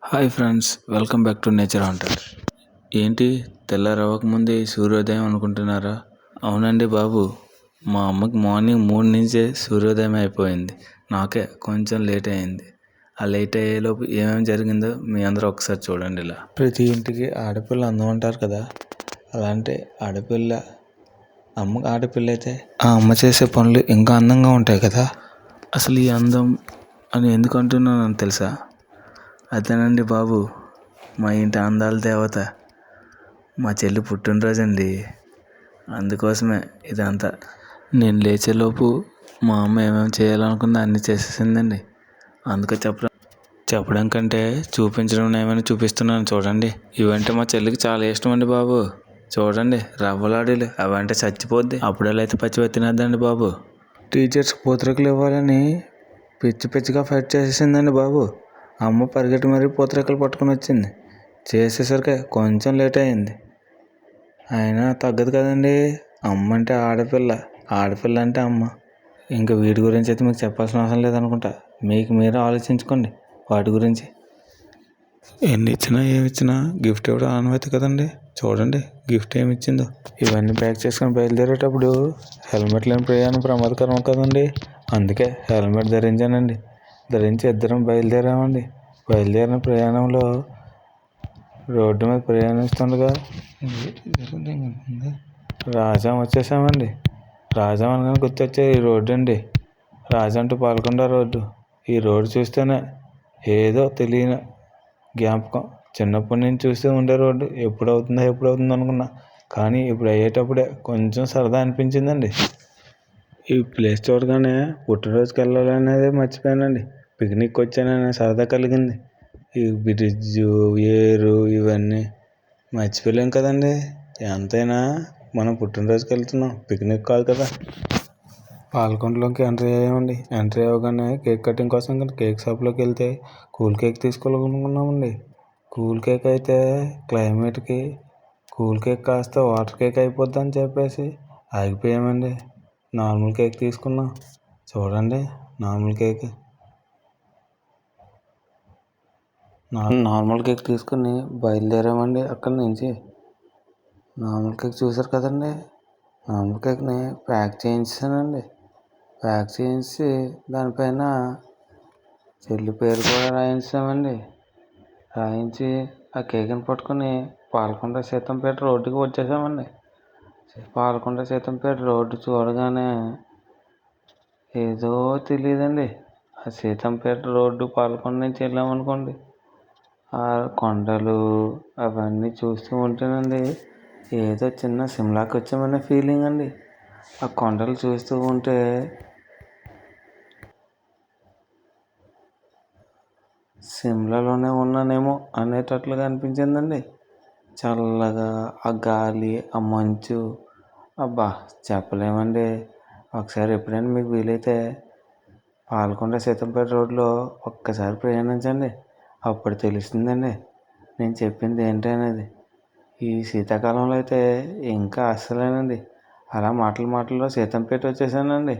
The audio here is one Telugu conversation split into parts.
Hi friends, welcome back to nature Hunter. ఏంటి తెల్లారవ్వకముందే సూర్యోదయం అనుకుంటున్నారా? అవునండి బాబు, మా అమ్మకి మార్నింగ్ 3 నుంచే సూర్యోదయం అయిపోయింది. నాకే కొంచెం లేట్ అయింది. ఆ లేట్ అయ్యేలోపు ఏమేమి జరిగిందో మీ అందరూ ఒకసారి చూడండి. ఇలా ప్రతి ఇంటికి ఆడపిల్ల అందం అంటారు కదా, అలాంటి ఆడపిల్ల అమ్మకి ఆడపిల్ల అయితే ఆ అమ్మ చేసే పనులు ఇంకా అందంగా ఉంటాయి కదా. అసలు ఈ అందం అని ఎందుకు అంటున్నానని తెలుసా? అదేనండి బాబు, మా ఇంటి అందాల దేవత మా చెల్లి పుట్టినరోజండి. అందుకోసమే ఇదంతా. నేను లేచేలోపు మా అమ్మ ఏమేమి చేయాలనుకుందో అన్నీ చేసేసిందండి. అందుకే చెప్పడం కంటే చూపించడం ఏమైనా చూపిస్తున్నాను చూడండి. ఇవంటే మా చెల్లికి చాలా ఇష్టం అండి బాబు. చూడండి, రవ్వలాడీలు అవంటే చచ్చిపోద్ది. అప్పుడెలా అయితే పచ్చివి తినేద్దండి బాబు. టీచర్స్కి పూతరేకులు ఇవ్వాలని పిచ్చి పిచ్చిగా ఫైట్ చేసేసిందండి బాబు. అమ్మ పరిగెట్టి మరీ పూతరేకులు పట్టుకుని వచ్చింది. చేసేసరికి కొంచెం లేట్ అయింది. అయినా తగ్గదు కదండి, అమ్మ అంటే ఆడపిల్ల, ఆడపిల్ల అంటే అమ్మ. ఇంకా వీటి గురించి అయితే మీకు చెప్పాల్సిన అవసరం లేదనుకుంటా. మీకు మీరే ఆలోచించుకోండి వాటి గురించి. ఎన్ని ఇచ్చినా ఏమి ఇచ్చినా గిఫ్ట్ ఇవ్వడం ఆనవాయితీ కదండి. చూడండి గిఫ్ట్ ఏమి ఇచ్చిందో. ఇవన్నీ ప్యాక్ చేసుకొని బయలుదేరేటప్పుడు హెల్మెట్ లేని ప్రయాణం ప్రమాదకరం కదండి. అందుకే హెల్మెట్ ధరించానండి. ధరించి ఇద్దరం బయలుదేరామండి. బయలుదేరిన ప్రయాణంలో రోడ్డు మీద ప్రయాణిస్తుండగా రాజాం వచ్చేసామండి. రాజాం అనగానే గుర్తొచ్చే ఈ రోడ్డు అండి. Rajam to Palakonda road. ఈ రోడ్డు చూస్తేనే ఏదో తెలియని జ్ఞాపకం. చిన్నప్పటి నుంచి చూస్తూ ఉండే రోడ్డు. ఎప్పుడు అవుతుందో అనుకున్నా, కానీ ఇప్పుడు అయ్యేటప్పుడే కొంచెం సరదా అనిపించిందండి. ఈ ప్లేస్ చూడగానే పుట్టినరోజుకి వెళ్ళాలనేది మర్చిపోయానండి. పిక్నిక్ వచ్చాననే సరదా కలిగింది. ఈ బ్రిడ్జు, ఏరు ఇవన్నీ మర్చిపోలేం కదండి. ఎంతైనా మనం పుట్టినరోజుకి వెళ్తున్నాం, పిక్నిక్ కాదు కదా. పాలకొండలోకి ఎంట్రీ అయ్యామండి. ఎంట్రీ అవ్వగానే కేక్ కటింగ్ కోసం కేక్ షాప్లోకి వెళ్తే కూల్ కేక్ తీసుకోవాలనుకున్నామండి. కూల్ కేక్ అయితే క్లైమేట్కి కూల్ కేక్ కాస్త వాటర్ కేక్ అయిపోద్ది అని చెప్పేసి ఆగిపోయామండి. నార్మల్ కేక్ తీసుకున్నాం. చూడండి నార్మల్ కేక్. నార్మల్ కేక్ తీసుకుని బయలుదేరామండి. అక్కడి నుంచి నార్మల్ కేక్ చూసారు కదండి. నార్మల్ కేక్ని ప్యాక్ చేయించానండి. ప్యాక్ చేయించి దానిపైన చెల్లి పేరు కూడా రాయించామండి. రాయించి ఆ కేక్ని పట్టుకొని పాలకొండ సీతంపేట రోడ్డుకి వచ్చేసామండి. పాలకొండ సీతంపేట రోడ్డు చూడగానే ఏదో తెలియదండి. ఆ సీతంపేట రోడ్డు పాలకొండ నుంచి వెళ్ళామనుకోండి, ఆ కొండలు అవన్నీ చూస్తూ ఉంటేనండి ఏదో చిన్న సిమ్లాకి వచ్చామనే ఫీలింగ్ అండి. ఆ కొండలు చూస్తూ ఉంటే సిమ్లాలోనే ఉన్నానేమో అనేటట్లుగా అనిపించిందండి. చల్లగా ఆ గాలి, ఆ మంచు, అబ్బా చెప్పలేమండి. ఒకసారి ఎప్పుడైనా మీకు వీలైతే పాలకొండ సీతంపేట రోడ్లో ఒక్కసారి ప్రయాణించండి. అప్పుడు తెలుస్తుందండి నేను చెప్పింది ఏంటి అనేది. ఈ శీతాకాలంలో అయితే ఇంకా అస్సలేనండి. అలా మాటల్లో సీతంపేట వచ్చేసానండి.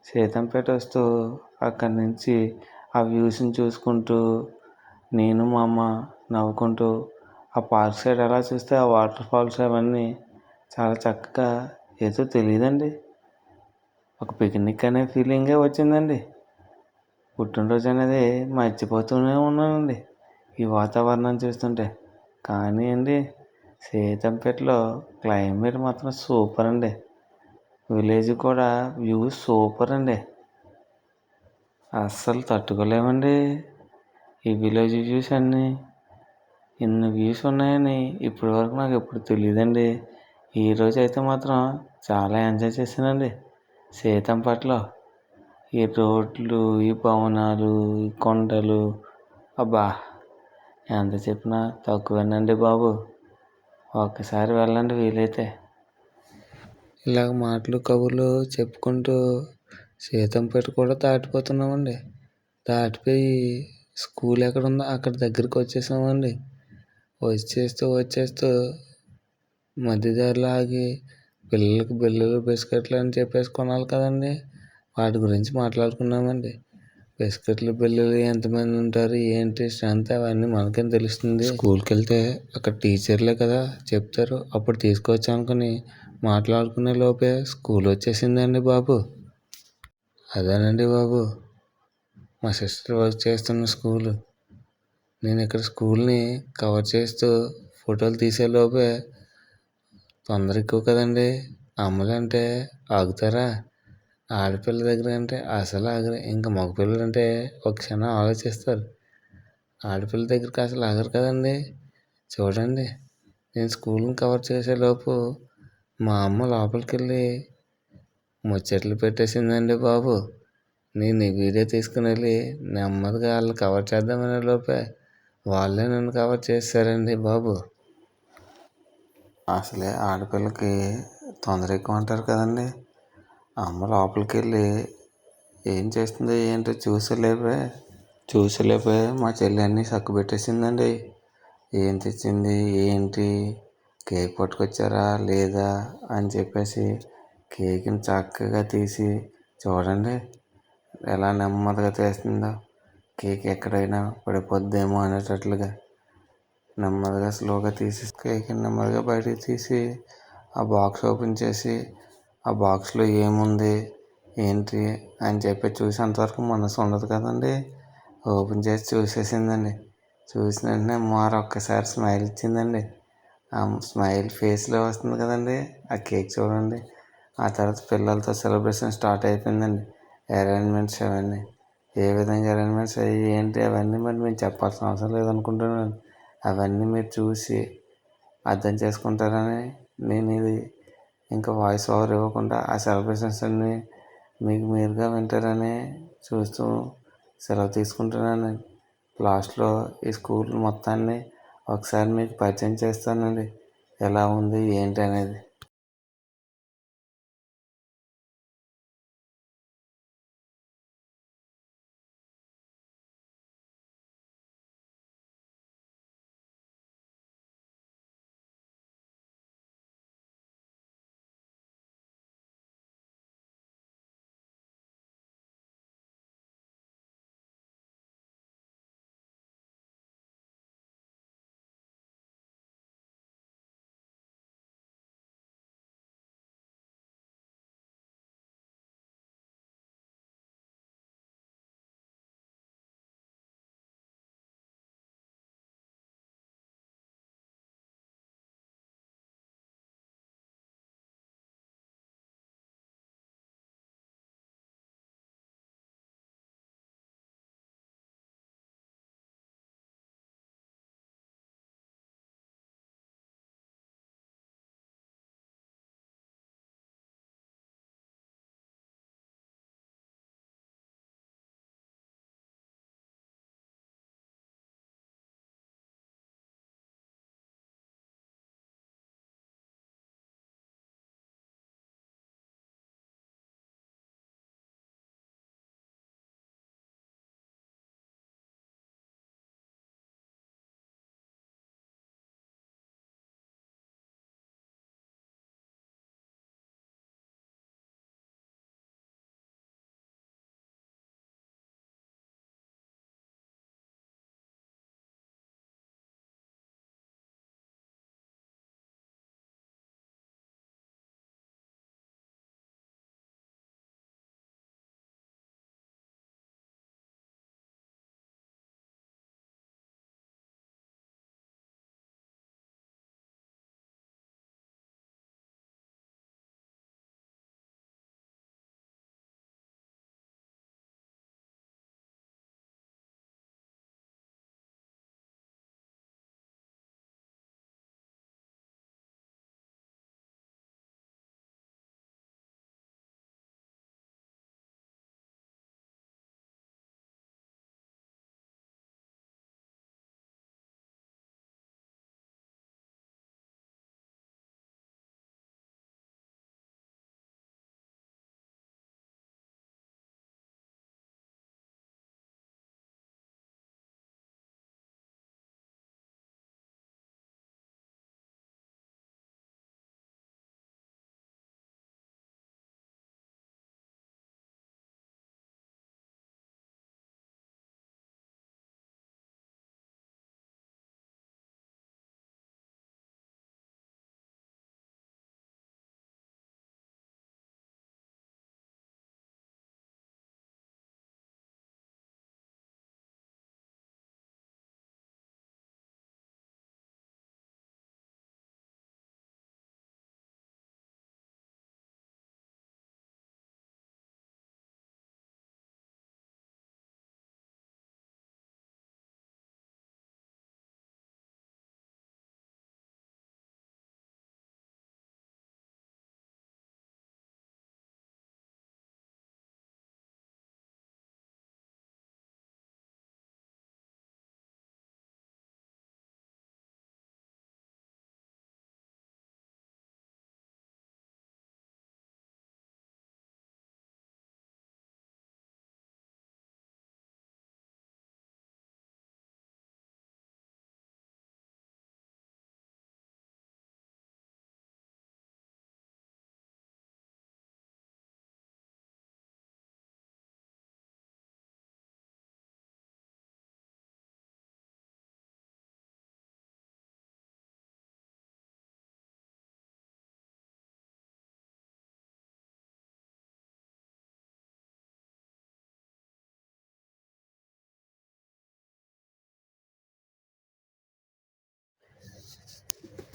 సీతంపేట వస్తూ అక్కడి నుంచి ఆ వ్యూస్ని చూసుకుంటూ నేను మా అమ్మ నవ్వుకుంటూ ఆ పార్క్ సైడ్ ఎలా చూస్తే ఆ వాటర్ ఫాల్స్ అవన్నీ చాలా చక్కగా ఏదో తెలియదండి, ఒక పిక్నిక్ అనే ఫీలింగే వచ్చిందండి. పుట్టినరోజు అనేది మర్చిపోతూనే ఉన్నానండి ఈ వాతావరణం చూస్తుంటే. కానీ అండి, సీతంపేటలో క్లైమేట్ మాత్రం సూపర్ అండి. విలేజ్ కూడా వ్యూ సూపర్ అండి. అస్సలు తట్టుకోలేమండి ఈ విలేజ్ వ్యూస్ అన్నీ. ఇన్ని వ్యూస్ ఉన్నాయని ఇప్పటివరకు నాకు ఎప్పుడు తెలియదండి. ఈరోజు అయితే మాత్రం చాలా ఎంజాయ్ చేశానండి సీతంపేటలో. ఈ రోడ్లు, ఈ భవనాలు, ఈ కొండలు, అబ్బా ఎంత చెప్పినా తక్కువేనండి బాబు. ఒక్కసారి వెళ్ళండి వీలైతే. ఇలాగ మాటలు కబుర్లు చెప్పుకుంటూ సీతంపేట కూడా దాటిపోతున్నామండి. దాటిపోయి స్కూల్ ఎక్కడ ఉందో అక్కడ దగ్గరికి వచ్చేసామండి. వచ్చేస్తూ మధ్యదారిలో ఆగి పిల్లలకి బిళ్ళలు బిస్కెట్లు అని చెప్పేసి కొనాలి కదండి. వాటి గురించి మాట్లాడుకున్నామండి. బిస్కెట్ల పిల్లలు ఎంతమంది ఉంటారు, ఏంటి స్ట్రెంత్ అవన్నీ మనకేం తెలుస్తుంది. స్కూల్కి వెళ్తే అక్కడ టీచర్లే కదా చెప్తారు, అప్పుడు తీసుకోవచ్చు అనుకుని మాట్లాడుకునే లోపే స్కూల్ వచ్చేసిందండి బాబు. అదేనండి బాబు మా సిస్టర్ వర్క్ చేస్తున్న స్కూలు. నేను ఇక్కడ స్కూల్ని కవర్ చేస్తూ ఫోటోలు తీసే లోపే తొందర ఎక్కువ కదండి. అమ్మలంటే ఆగుతారా? ఆడపిల్ల దగ్గర అంటే అసలు ఆగరు. ఇంకా మగపిల్లలు అంటే ఒక క్షణం ఆలోచిస్తారు. ఆడపిల్ల దగ్గరికి అసలు ఆగరు కదండి. చూడండి, నేను స్కూల్ని కవర్ చేసేలోపు మా అమ్మ లోపలికి వెళ్ళి ముచ్చట్లు పెట్టేసిందండి బాబు. నేను ఈ వీడియో తీసుకుని వెళ్ళి నెమ్మదిగా వాళ్ళు కవర్ చేద్దామనే లోపే వాళ్ళే నన్ను కవర్ చేశారండి బాబు. అసలే ఆడపిల్లకి తొందర ఎక్కువ అంటారు కదండి. అమ్మ లోపలికి వెళ్ళి ఏం చేస్తుందో ఏంటో చూసలేపే మా చెల్లి అన్నీ సక్కు పెట్టేసిందండి. ఏం తెచ్చింది, ఏంటి, కేక్ పట్టుకొచ్చారా లేదా అని చెప్పేసి కేక్ని చక్కగా తీసి చూడండి ఎలా నెమ్మదిగా తీస్తుందో. కేక్ ఎక్కడైనా పడిపోద్దేమో అనేటట్లుగా నెమ్మదిగా స్లోగా తీసి కేక్ నెమ్మదిగా బయటకు తీసి ఆ బాక్స్ ఓపెన్ చేసి ఆ బాక్స్లో ఏముంది ఏంటి అని చెప్పి చూసేంతవరకు మనసు ఉండదు కదండి. ఓపెన్ చేసి చూసేసిందండి. చూసిన వెంటనే మరొక్కసారి స్మైల్ ఇచ్చిందండి. ఆ స్మైల్ ఫేస్లో వస్తుంది కదండి. ఆ కేక్ చూడండి. ఆ తర్వాత పిల్లలతో సెలబ్రేషన్ స్టార్ట్ అయిపోయిందండి. అరేంజ్మెంట్స్ అవన్నీ ఏ విధంగా అరేంజ్మెంట్స్ అయ్యి ఏంటి అవన్నీ మరి మేము చెప్పాల్సిన అవసరం లేదనుకుంటున్నాను. అవన్నీ మీరు చూసి అర్థం చేసుకుంటారని నేను ఇది ఇంకా వాయిస్ ఓవర్ ఇవ్వకుండా ఆ సెలబ్రేషన్స్ అన్నీ మీకు మీరుగా వింటారని చూస్తూ సెలవు తీసుకుంటున్నాను. లాస్ట్లో ఈ స్కూల్ మొత్తాన్ని ఒకసారి మీకు పరిచయం చేస్తానండి, ఎలా ఉంది ఏంటి అనేది.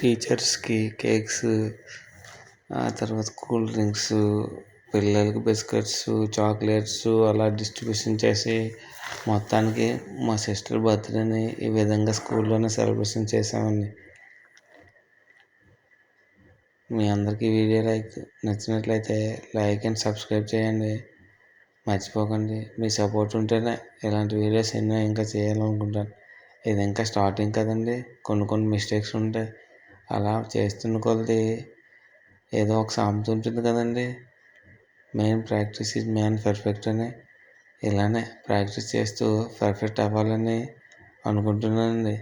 టీచర్స్కి కేక్స్, ఆ తర్వాత కూల్ డ్రింక్స్, పిల్లలకి బిస్కెట్స్, చాక్లెట్స్ అలా డిస్ట్రిబ్యూషన్ చేసి మొత్తానికి మా సిస్టర్ బర్త్డేని ఈ విధంగా స్కూల్లోనే సెలబ్రేషన్ చేసామండి. మీ అందరికీ ఈ వీడియో నచ్చినట్లయితే లైక్ అండ్ సబ్స్క్రైబ్ చేయండి. మర్చిపోకండి. మీ సపోర్ట్ ఉంటేనే ఇలాంటి వీడియోస్ ఎన్నో ఇంకా చేయాలనుకుంటాను. ఇది ఇంకా స్టార్టింగ్ కదండి, కొన్ని మిస్టేక్స్ ఉంటాయి. అలా చేస్తున్న కొలది ఏదో ఒక సామెత ఉంటుంది కదండి, main practice is man perfect అని. ఇలానే ప్రాక్టీస్ చేస్తూ పర్ఫెక్ట్ అవ్వాలని అనుకుంటున్నానండి.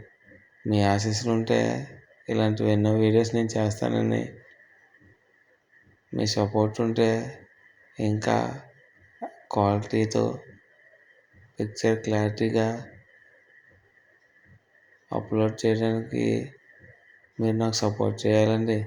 మీ ఆశీస్సులు ఉంటే ఇలాంటివి ఎన్నో వీడియోస్ నేను చేస్తానండి. మీ సపోర్ట్ ఉంటే ఇంకా క్వాలిటీతో పిక్చర్ క్లారిటీగా అప్లోడ్ చేయడానికి మీరు నాకు సపోర్ట్ చేయాలండి.